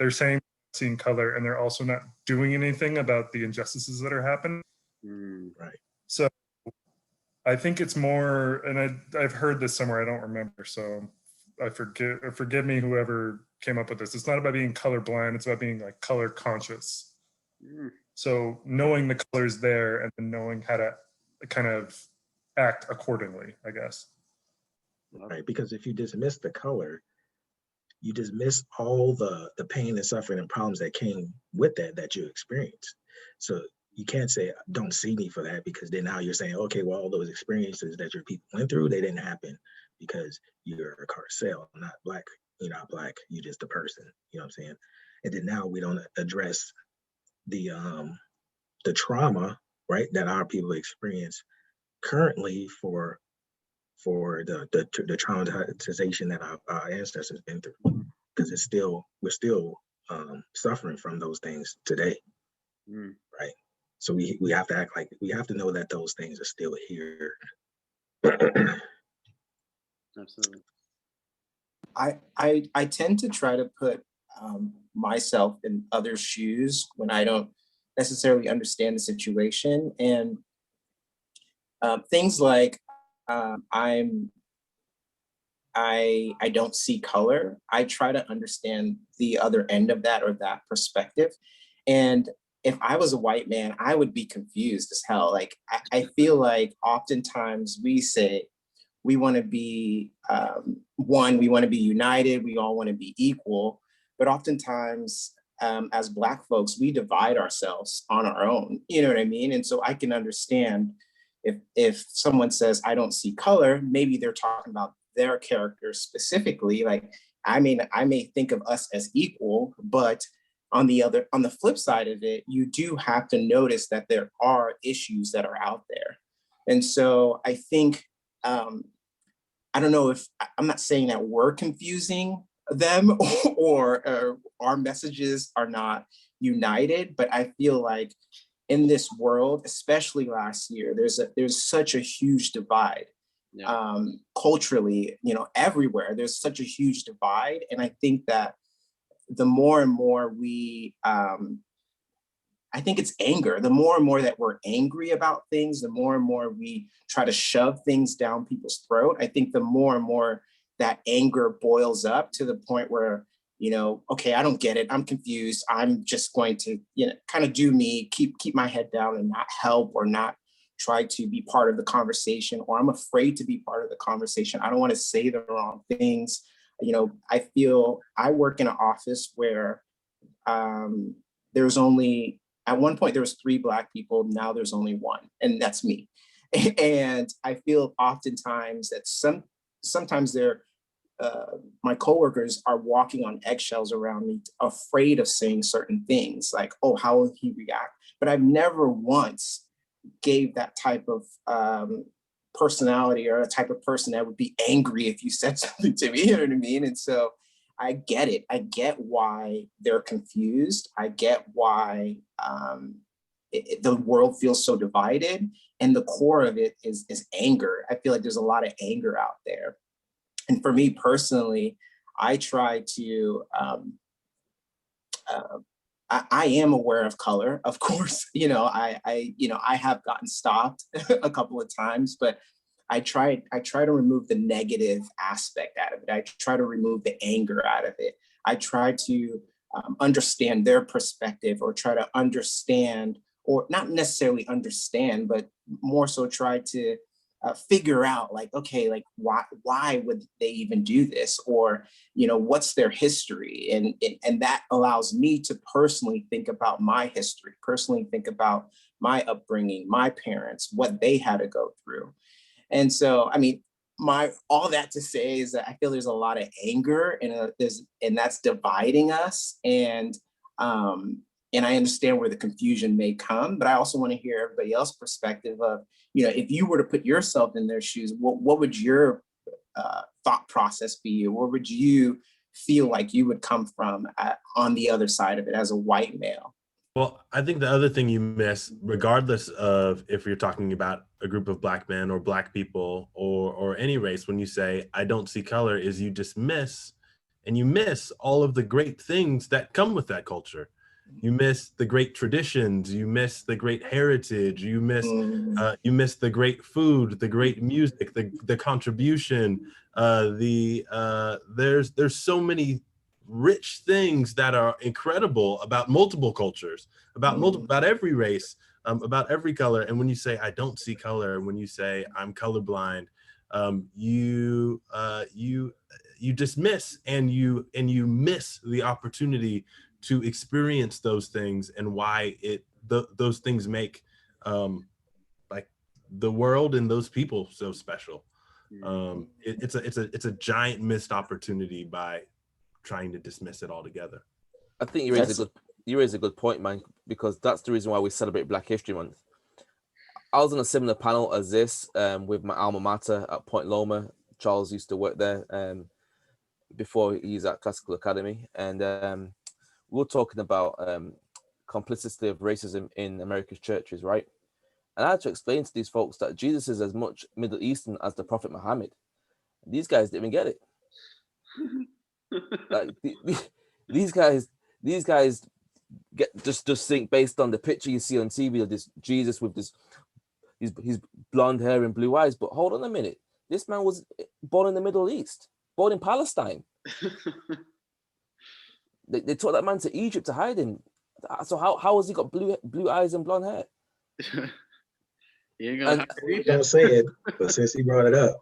seeing color, and they're also not doing anything about the injustices that are happening. Right. So I think it's more, and I've heard this somewhere, I don't remember, so forgive me whoever came up with this. It's not about being colorblind, it's about being like color conscious. So knowing the colors there and then knowing how to kind of act accordingly, I guess. Right, because if you dismiss the color, you dismiss all the pain and suffering and problems that came with that you experienced. So you can't say, don't see me for that, because then now you're saying, okay, well, all those experiences that your people went through, they didn't happen because you're a carcel, not black. You're not black, you're just a person, you know what I'm saying? And then now we don't address the trauma, right, that our people experience currently for the traumatization that our ancestors been through, because we're still suffering from those things today, right? So we have to act like, we have to know that those things are still here. Absolutely. I tend to try to put myself in others' shoes when I don't necessarily understand the situation, and things like I don't see color. I try to understand the other end of that, or that perspective. And if I was a white man, I would be confused as hell. Like, I feel like oftentimes we say we want to be one, we want to be united, we all want to be equal. But oftentimes, as Black folks, we divide ourselves on our own. You know what I mean? And so I can understand if someone says, I don't see color, maybe they're talking about their character specifically. Like, I may think of us as equal, but on the flip side of it, you do have to notice that there are issues that are out there. And so I think, I don't know if, I'm not saying that we're confusing them or our messages are not united, but I feel like in this world, especially last year, there's such a huge divide. Culturally, everywhere, there's such a huge divide. And I think that the more and more I think it's anger. The more and more that we're angry about things, the more and more we try to shove things down people's throat. I think the more and more that anger boils up to the point where, okay, I don't get it, I'm confused, I'm just going to, kind of do me, keep my head down and not help, or not try to be part of the conversation, or I'm afraid to be part of the conversation. I don't want to say the wrong things. I feel I work in an office where there's only, at one point there was 3 Black people, now there's only 1, and that's me. And I feel oftentimes that sometimes my coworkers are walking on eggshells around me, afraid of saying certain things, like, oh, how will he react? But I've never once gave that type of personality, or a type of person that would be angry if you said something to me, you know what I mean? And so I get it. I get why they're confused. I get why the world feels so divided. And the core of it is anger. I feel like there's a lot of anger out there. And for me personally, I try to, I am aware of color, of course. I have gotten stopped a couple of times, but I try to remove the negative aspect out of it. I try to remove the anger out of it. I try to understand their perspective, or try to understand, or not necessarily understand, but more so try to figure out like, okay, like why would they even do this? Or, what's their history? And that allows me to personally think about my history, personally think about my upbringing, my parents, what they had to go through. And so, I mean, all that to say is that I feel there's a lot of anger and that's dividing us. And I understand where the confusion may come, but I also want to hear everybody else's perspective of, if you were to put yourself in their shoes, what would your thought process be? Or where would you feel like you would come from on the other side of it as a white male? Well, I think the other thing you miss, regardless of if you're talking about a group of Black men or Black people or any race, when you say, I don't see color, is you dismiss and you miss all of the great things that come with that culture. You miss the great traditions, you miss the great heritage, you miss the great food, the great music, the contribution, there's so many rich things that are incredible about multiple cultures, about every race, about every color. And when you say I don't see color, and when you say I'm colorblind, you dismiss and you miss the opportunity to experience those things and why those things make like the world and those people so special. It's a giant missed opportunity by trying to dismiss it altogether. I think you raise a good point, man, because that's the reason why we celebrate Black History Month. I was on a similar panel as this with my alma mater at Point Loma. Charles used to work there before he's at Classical Academy, and we were talking about complicity of racism in America's churches, right? And I had to explain to these folks that Jesus is as much Middle Eastern as the Prophet Muhammad. These guys didn't even get it. Like these guys just think based on the picture you see on TV of this Jesus with his blonde hair and blue eyes. But hold on a minute, this man was born in the Middle East, born in Palestine. They took that man to Egypt to hide him. So how has he got blue eyes and blonde hair? You ain't gonna don't say it, but since he brought it up,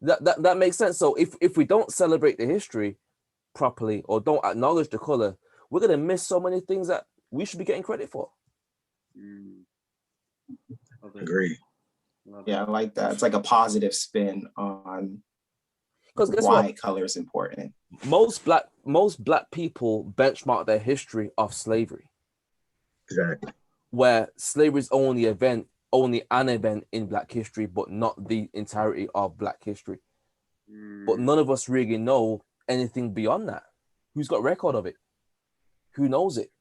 that makes sense. So if we don't celebrate the history properly or don't acknowledge the color, we're gonna miss so many things that we should be getting credit for. Agree. Yeah, I like that. It's like a positive spin on why color is important. Most black people benchmark their history off slavery. Exactly. Where slavery is only an event in Black history, but not the entirety of Black history. But none of us really know anything beyond that. Who's got record of it? Who knows it?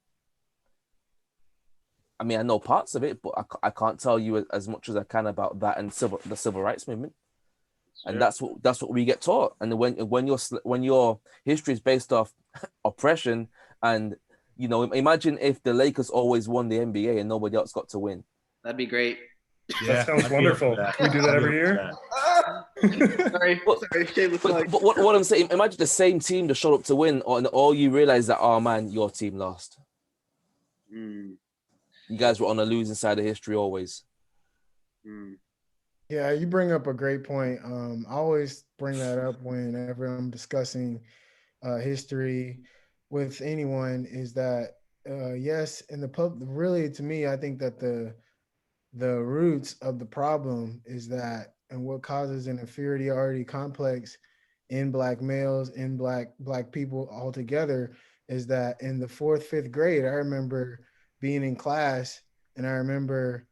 I mean, I know parts of it, but I can't tell you as much as I can about that and the civil rights movement. Sure. And that's what we get taught. And when your history is based off oppression, and imagine if the Lakers always won the NBA and nobody else got to win. That'd be great. Yeah, that sounds wonderful. Can we do that every year? Sorry. But what I'm saying, imagine the same team that showed up to win, and all you realize that, oh man, your team lost. You guys were on the losing side of history always. Yeah, you bring up a great point. I always bring that up whenever I'm discussing history with anyone, is that yes, in the pub, really, to me, I think that the roots of the problem is that, and what causes an inferiority complex in Black males, in black people altogether, is that in the 4th, 5th grade, I remember being in class and I remember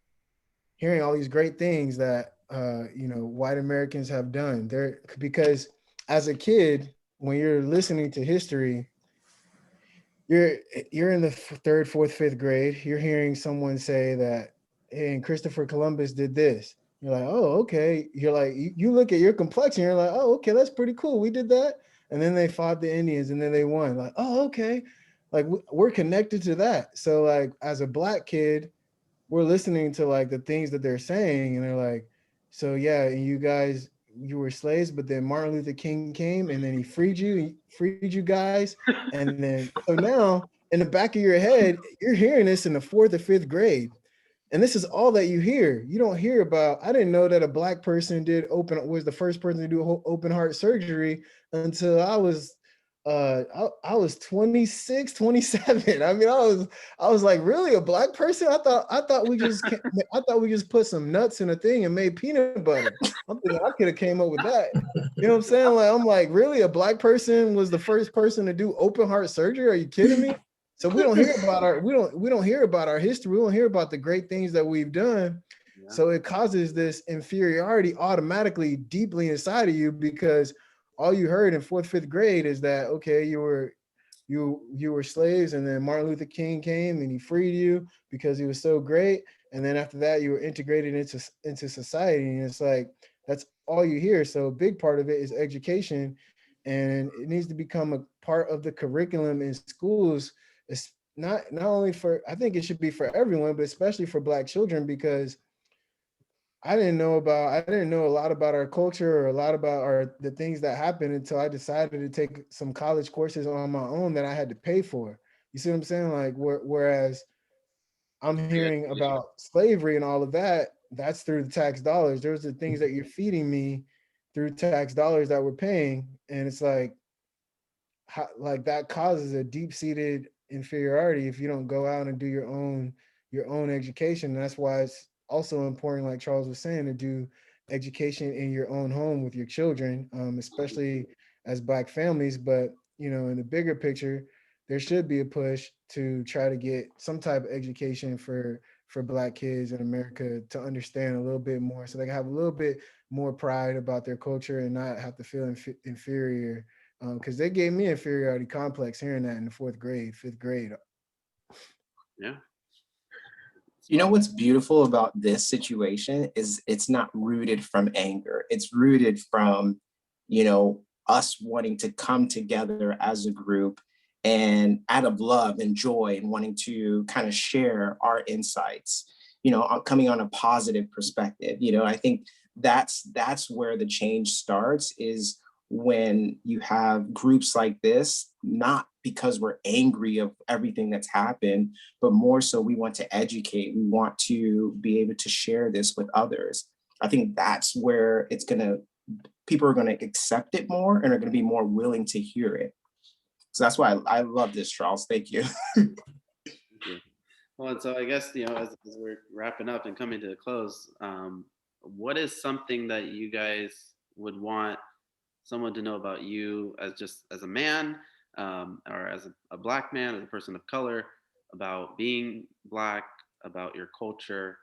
hearing all these great things that white Americans have done there, because as a kid, when you're listening to history, you're in the 3rd, 4th, 5th grade, you're hearing someone say that, hey, and Christopher Columbus did this. You're like, oh, okay. You're like, you look at your complexion, you're like, oh, okay, that's pretty cool. We did that. And then they fought the Indians and then they won. Like, oh, okay. Like we're connected to that. So like as a Black kid, we're listening to like the things that they're saying, and they're like, so yeah, and you were slaves, but then Martin Luther King came and then he freed you guys. And then so now in the back of your head, you're hearing this in the 4th or 5th grade. And this is all that you hear. You don't hear about, I didn't know that a Black person was the first person to do open heart surgery until I was 26, 27. I mean, I was like, really, a Black person? I thought we just put some nuts in a thing and made peanut butter. I'm thinking I could have came up with that. You know what I'm saying? Like, I'm like, really, a Black person was the first person to do open heart surgery? Are you kidding me? So we don't hear about we don't hear about our history. We don't hear about the great things that we've done. Yeah. So it causes this inferiority automatically deeply inside of you, because all you heard in 4th, 5th grade is that, okay, you were slaves, and then Martin Luther King came and he freed you because he was so great. And then after that, you were integrated into society. And it's like, that's all you hear. So a big part of it is education, and it needs to become a part of the curriculum in schools. It's not only for, I think it should be for everyone, but especially for Black children, because I didn't know a lot about our culture or a lot about the things that happened until I decided to take some college courses on my own that I had to pay for. You see what I'm saying? Like, whereas I'm hearing about slavery and all of that, that's through the tax dollars. There's the things that you're feeding me through tax dollars that we're paying. And it's like that causes a deep-seated inferiority if you don't go out and do your own education. And that's why it's also important, like Charles was saying, to do education in your own home with your children, especially as Black families. But, you know, in the bigger picture, there should be a push to try to get some type of education for Black kids in America to understand a little bit more, so they can have a little bit more pride about their culture and not have to feel inferior. Because they gave me inferiority complex hearing that in the 4th grade, 5th grade. Yeah. You know what's beautiful about this situation is it's not rooted from anger. It's rooted from, you know, us wanting to come together as a group and out of love and joy and wanting to kind of share our insights, you know, coming on a positive perspective. You know, I think that's where the change starts, is when you have groups like this, not because we're angry of everything that's happened, but more so we want to educate. We want to be able to share this with others. I think that's where people are going to accept it more and are going to be more willing to hear it. So that's why I love this, Charles. Thank you. Thank you. Well, and so I guess, you know, as we're wrapping up and coming to a close, what is something that you guys would want someone to know about you as a man, or as a Black man, as a person of color, about being Black, about your culture?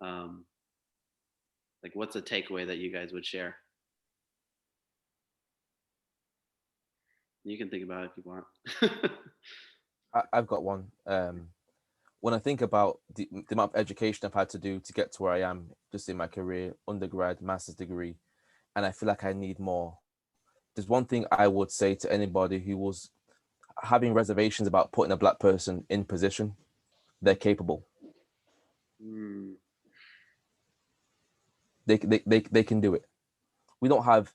Like, what's a takeaway that you guys would share? You can think about it if you want. I've got one. When I think about the amount of education I've had to do to get to where I am, just in my career, undergrad, master's degree, and I feel like I need more. There's one thing I would say to anybody who was having reservations about putting a Black person in position: they're capable. They can do it. We don't have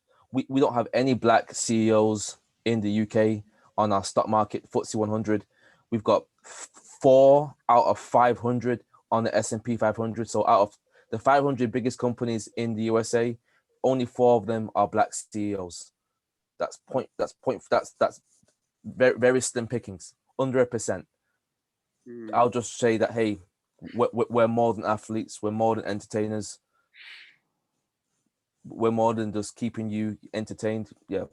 any Black CEOs in the UK on our stock market FTSE 100. We've got 4 out of 500 on the S&P 500. So out of the 500 biggest companies in the USA, only 4 of them are Black CEOs. That's very, very slim pickings, under 1%. I'll just say that, hey, we're more than athletes. We're more than entertainers. We're more than just keeping you entertained. Yeah,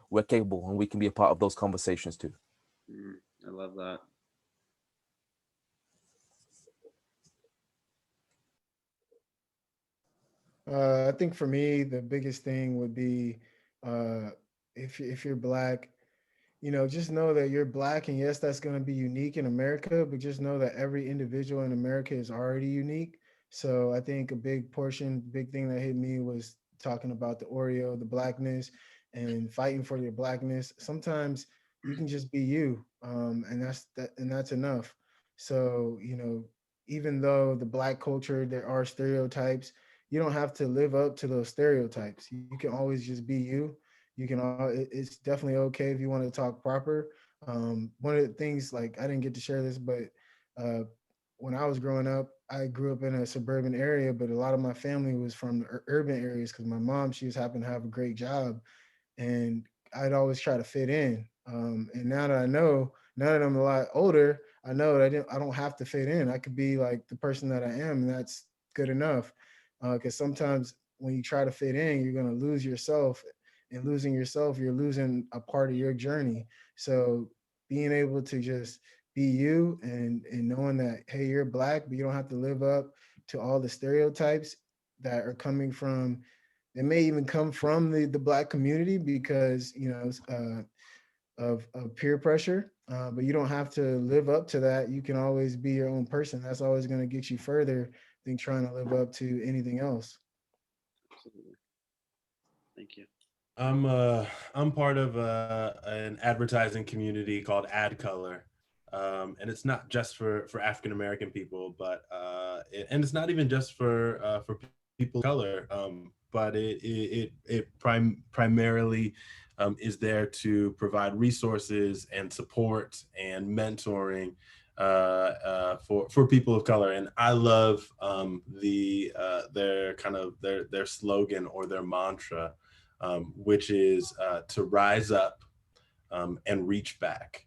we're capable, and we can be a part of those conversations too. I love that. I think for me, the biggest thing would be, if you're Black, you know, just know that you're Black, and yes, that's going to be unique in America, but just know that every individual in America is already unique. So I think a big thing that hit me was talking about the Oreo, the Blackness, and fighting for your Blackness. Sometimes you can just be you, and that's enough. So, you know, even though the Black culture, there are stereotypes, you don't have to live up to those stereotypes. You can always just be you. It's definitely okay if you want to talk proper. One of the things, like, I didn't get to share this, but when I was growing up, I grew up in a suburban area, but a lot of my family was from the urban areas because my mom, she just happened to have a great job, and I'd always try to fit in. And now that I know, now that I'm a lot older, I know that I don't have to fit in. I could be like the person that I am, and that's good enough. Because sometimes when you try to fit in, you're gonna lose yourself, and losing yourself, you're losing a part of your journey. So being able to just be you, and knowing that, hey, you're Black, but you don't have to live up to all the stereotypes that are coming from, it may even come from the Black community, because of peer pressure, but you don't have to live up to that. You can always be your own person. That's always going to get you further than trying to live up to anything else. Absolutely. Thank you. I'm part of an advertising community called Ad Color, and it's not just for African American people, but and it's not even just for people of color, but it primarily is there to provide resources and support and mentoring for people of color. And I love their slogan or their mantra, which is to rise up and reach back,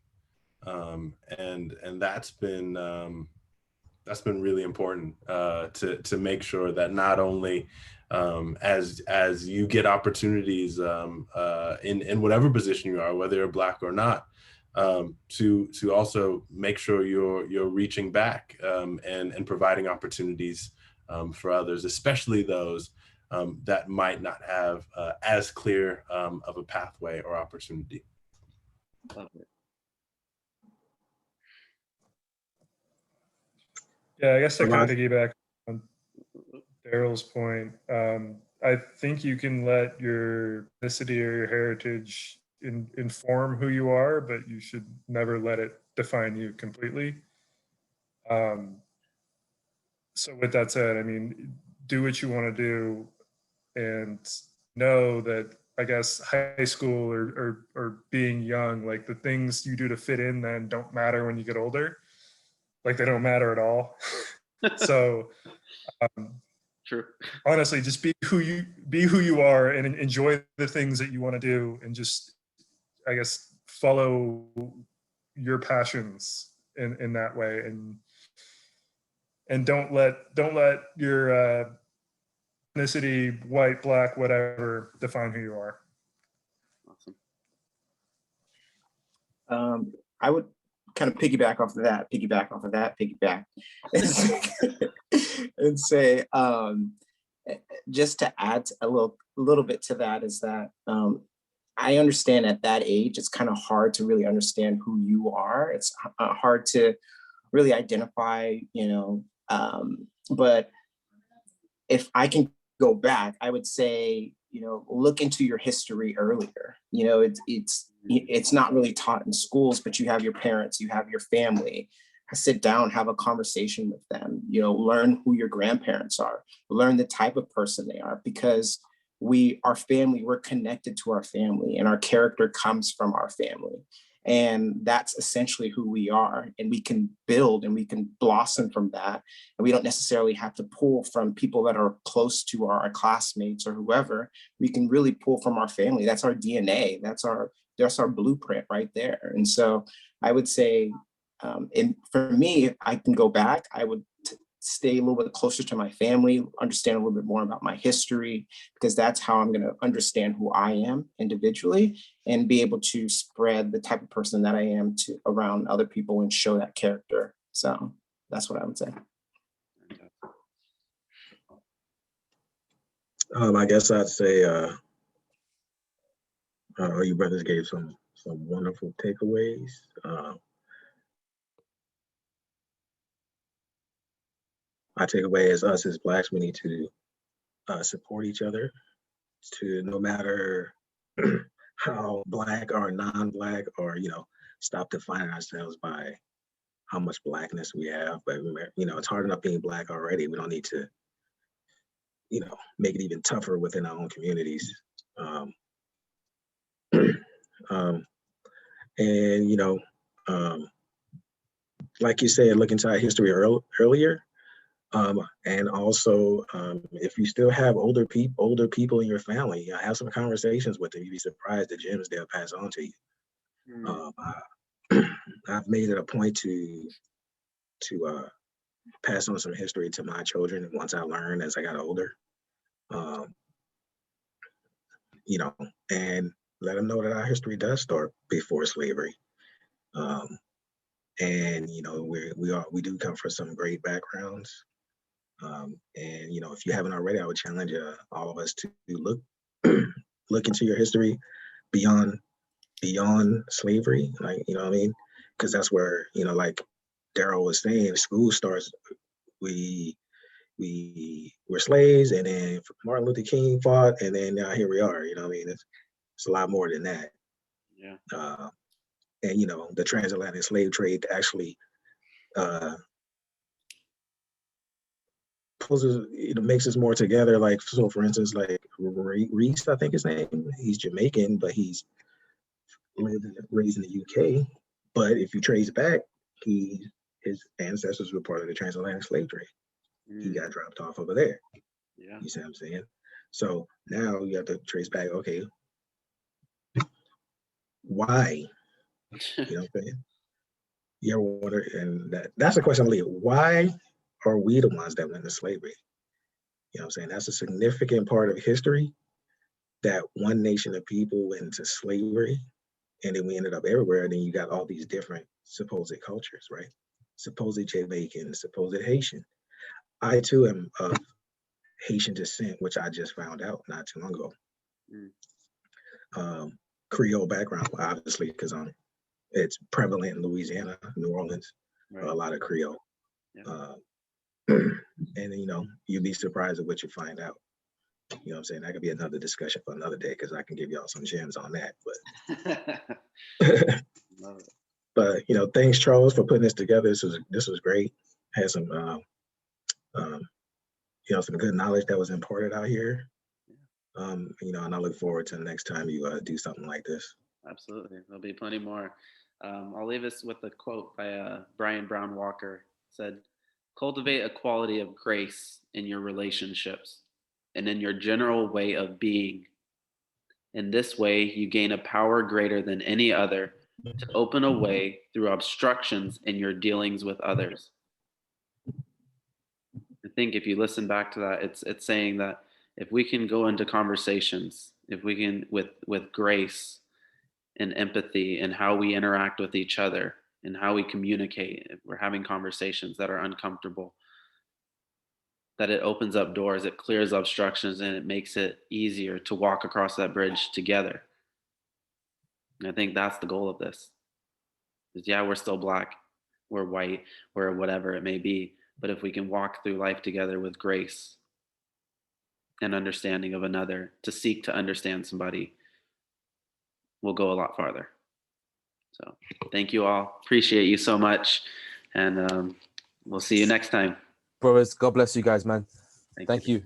and that's been really important to make sure that not only as you get opportunities in whatever position you are, whether you're Black or not, to also make sure you're reaching back and providing opportunities for others, especially those that might not have as clear of a pathway or opportunity. Love it. Yeah, I guess to kind of piggyback on Daryl's point, I think you can let your ethnicity or your heritage inform who you are, but you should never let it define you completely. So with that said, I mean, do what you want to do, and know that, I guess, high school or being young, like the things you do to fit in then don't matter when you get older. Like they don't matter at all. So True. honestly, just be who you are and enjoy the things that you want to do, and just, I guess, follow your passions in that way, and don't let your ethnicity, white, Black, whatever, define who you are. Awesome. I would kind of piggyback off of that, and say, just to add a little bit to that, is that I understand at that age, it's kind of hard to really understand who you are. It's hard to really identify, but if I can go back, I would say, look into your history earlier. It's not really taught in schools, but you have your parents, you have your family. Sit down, have a conversation with them, learn who your grandparents are, learn the type of person they are, because we're connected to our family, and our character comes from our family. And that's essentially who we are. And we can build and we can blossom from that. And we don't necessarily have to pull from people that are close to our classmates or whoever. We can really pull from our family. That's our DNA. That's our blueprint right there. And so I would say, and for me, if I can go back, I would stay a little bit closer to my family, understand a little bit more about my history, because that's how I'm going to understand who I am individually, and be able to spread the type of person that I am to around other people and show that character. So that's what I would say. I guess I'd say, you brothers gave some wonderful takeaways. My takeaway is, us as Blacks, we need to support each other, to no matter how Black or non-Black, or stop defining ourselves by how much Blackness we have. But it's hard enough being Black already. We don't need to make it even tougher within our own communities. And like you said, look into our history earlier. And also, if you still have older people in your family, have some conversations with them. You'd be surprised the gems they'll pass on to you. I've made it a point to pass on some history to my children once I learned as I got older. You know, and let them know that our history does start before slavery. And you know, we do come from some great backgrounds. And you know, if you haven't already, I would challenge all of us to look look into your history beyond slavery, like, you know what I mean? Because that's where, you know, like Daryl was saying, school starts. We were slaves, and then Martin Luther King fought, and then now here we are. You know what I mean? It's a lot more than that. Yeah. And you know, the transatlantic slave trade actually makes us more together. Like, so for instance, like Reese, I think his name, he's Jamaican, but he's raised in the UK. But if you trace back, his ancestors were part of the transatlantic slave trade. He got dropped off over there. Yeah. You see what I'm saying? So now you have to trace back, okay, why? You know what I'm saying? You ever wonder, and that's the question I'm leaving. Why are we the ones that went into slavery? You know what I'm saying? That's a significant part of history, that one nation of people went into slavery, and then we ended up everywhere. And then you got all these different supposed cultures, right? Supposed Jamaican, supposed Haitian. I too am of Haitian descent, which I just found out not too long ago. Creole background, obviously, because it's prevalent in Louisiana, New Orleans, right. A lot of Creole. Yeah. And you know, you'd be surprised at what you find out. You know what I'm saying? That could be another discussion for another day, because I can give y'all some gems on that. But but you know, thanks Charles for putting this together. This was great. Had some you know, some good knowledge that was imparted out here. You know, and I look forward to the next time you do something like this. Absolutely, there'll be plenty more. I'll leave us with a quote by Brian Brown Walker. It said, "Cultivate a quality of grace in your relationships and in your general way of being. In this way, you gain a power greater than any other to open a way through obstructions in your dealings with others." I think if you listen back to that, it's saying that if we can go into conversations, if we can with grace and empathy and how we interact with each other and how we communicate, if we're having conversations that are uncomfortable, that it opens up doors, it clears obstructions, and it makes it easier to walk across that bridge together. And I think that's the goal of this. Is yeah, we're still Black, we're white, we're whatever it may be, but if we can walk through life together with grace and understanding of another, to seek to understand somebody, we'll go a lot farther. So thank you all. Appreciate you so much. And we'll see you next time. Brothers, God bless you guys, man. Thank you.